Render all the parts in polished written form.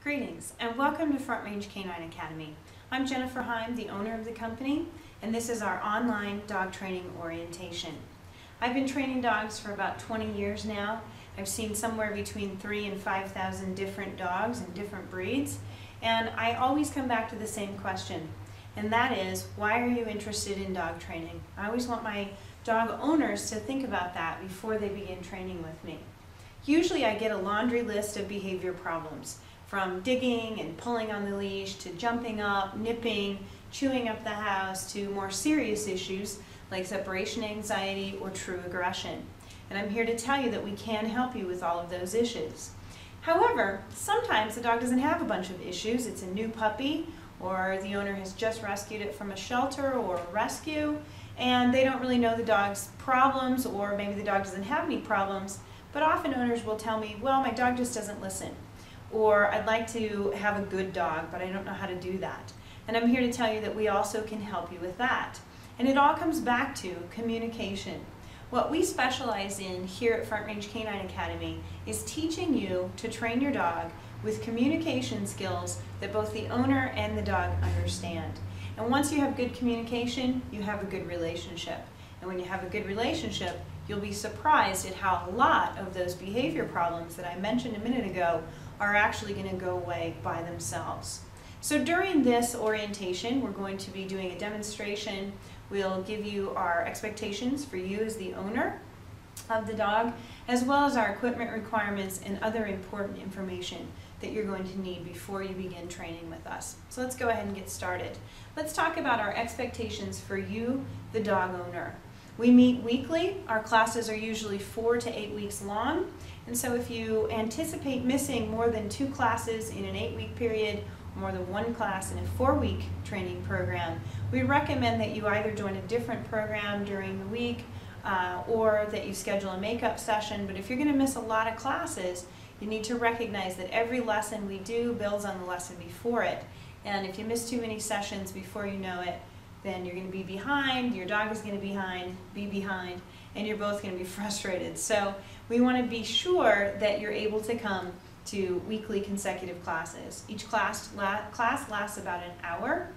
Greetings and welcome to Front Range Canine Academy. I'm Jennifer Heim, the owner of the company, and this is our online dog training orientation. I've been training dogs for about 20 years now. I've seen somewhere between 3,000 and 5,000 different dogs and different breeds, and I always come back to the same question, and that is, why are you interested in dog training? I always want my dog owners to think about that before they begin training with me. Usually I get a laundry list of behavior problems, from digging and pulling on the leash to jumping up, nipping, chewing up the house, to more serious issues like separation anxiety or true aggression. And I'm here to tell you that we can help you with all of those issues. However, sometimes the dog doesn't have a bunch of issues. It's a new puppy, or the owner has just rescued it from a shelter or a rescue, and they don't really know the dog's problems, or maybe the dog doesn't have any problems, but often owners will tell me, well, my dog just doesn't listen. Or I'd like to have a good dog, but I don't know how to do that. And I'm here to tell you that we also can help you with that. And it all comes back to communication. What we specialize in here at Front Range Canine Academy is teaching you to train your dog with communication skills that both the owner and the dog understand. And once you have good communication, you have a good relationship. And when you have a good relationship, you'll be surprised at how a lot of those behavior problems that I mentioned a minute ago are actually going to go away by themselves. So during this orientation, we're going to be doing a demonstration. We'll give you our expectations for you as the owner of the dog, as well as our equipment requirements and other important information that you're going to need before you begin training with us. So let's go ahead and get started. Let's talk about our expectations for you, the dog owner. We meet weekly. Our classes are usually 4 to 8 weeks long. And so if you anticipate missing more than 2 classes in an 8-week period, more than 1 class in a 4-week training program, we recommend that you either join a different program during the week or that you schedule a makeup session. But if you're going to miss a lot of classes, you need to recognize that every lesson we do builds on the lesson before it. And if you miss too many sessions before you know it, then you're going to be behind, your dog is going to be behind, and you're both going to be frustrated. So we want to be sure that you're able to come to weekly consecutive classes. Each class lasts about an hour,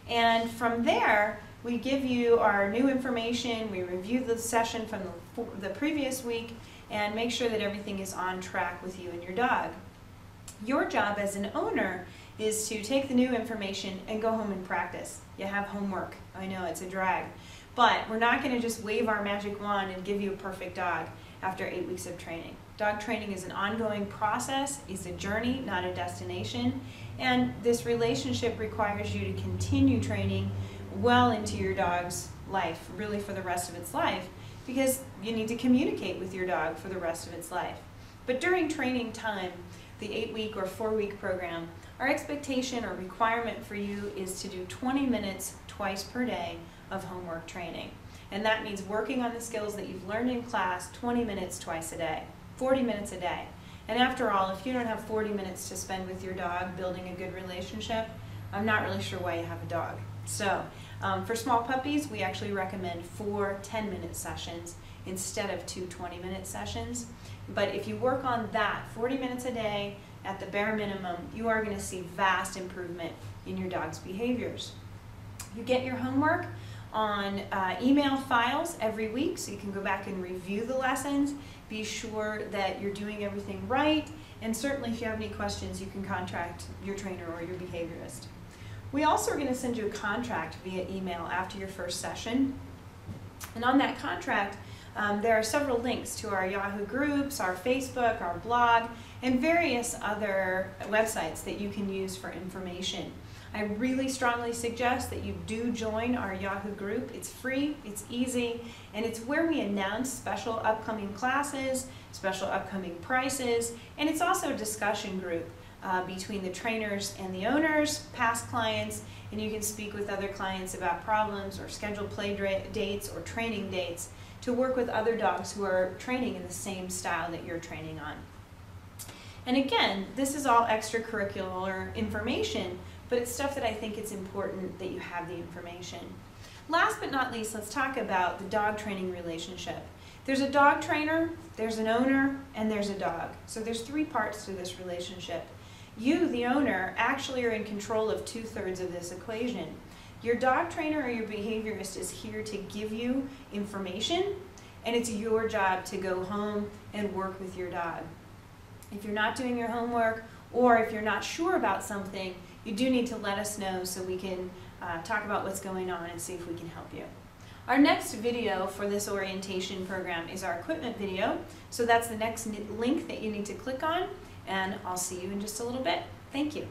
and from there we give you our new information, we review the session from the previous week, and make sure that everything is on track with you and your dog. Your job as an owner is to take the new information and go home and practice. You have homework. I know it's a drag, but we're not going to just wave our magic wand and give you a perfect dog after 8 weeks of training. Dog training is an ongoing process, it's a journey, not a destination, and this relationship requires you to continue training well into your dog's life, really for the rest of its life, because you need to communicate with your dog for the rest of its life. But during training time, the 8-week or 4-week program, our expectation or requirement for you is to do 20 minutes twice per day of homework training. And that means working on the skills that you've learned in class 20 minutes twice a day, 40 minutes a day. And after all, if you don't have 40 minutes to spend with your dog building a good relationship, I'm not really sure why you have a dog. So for small puppies, we actually recommend 4 10-minute sessions instead of 2 20-minute sessions. But if you work on that 40 minutes a day at the bare minimum, you are going to see vast improvement in your dog's behaviors. You get your homework on email files every week, so you can go back and review the lessons, be sure that you're doing everything right, and certainly if you have any questions, you can contact your trainer or your behaviorist. We also are going to send you a contract via email after your first session, and on that contract there are several links to our Yahoo groups, our Facebook, our blog, and various other websites that you can use for information. I really strongly suggest that you do join our Yahoo group. It's free, it's easy, and it's where we announce special upcoming classes, special upcoming prices, and it's also a discussion group between the trainers and the owners, past clients, and you can speak with other clients about problems or schedule play dates or training dates to work with other dogs who are training in the same style that you're training on. And again, this is all extracurricular information, but it's stuff that I think it's important that you have the information. Last but not least, let's talk about the dog training relationship. There's a dog trainer, there's an owner, and there's a dog. So there's 3 parts to this relationship. You, the owner, actually are in control of 2/3 of this equation. Your dog trainer or your behaviorist is here to give you information, and it's your job to go home and work with your dog. If you're not doing your homework, or if you're not sure about something, you do need to let us know so we can talk about what's going on and see if we can help you. Our next video for this orientation program is our equipment video, so that's the next link that you need to click on, and I'll see you in just a little bit. Thank you.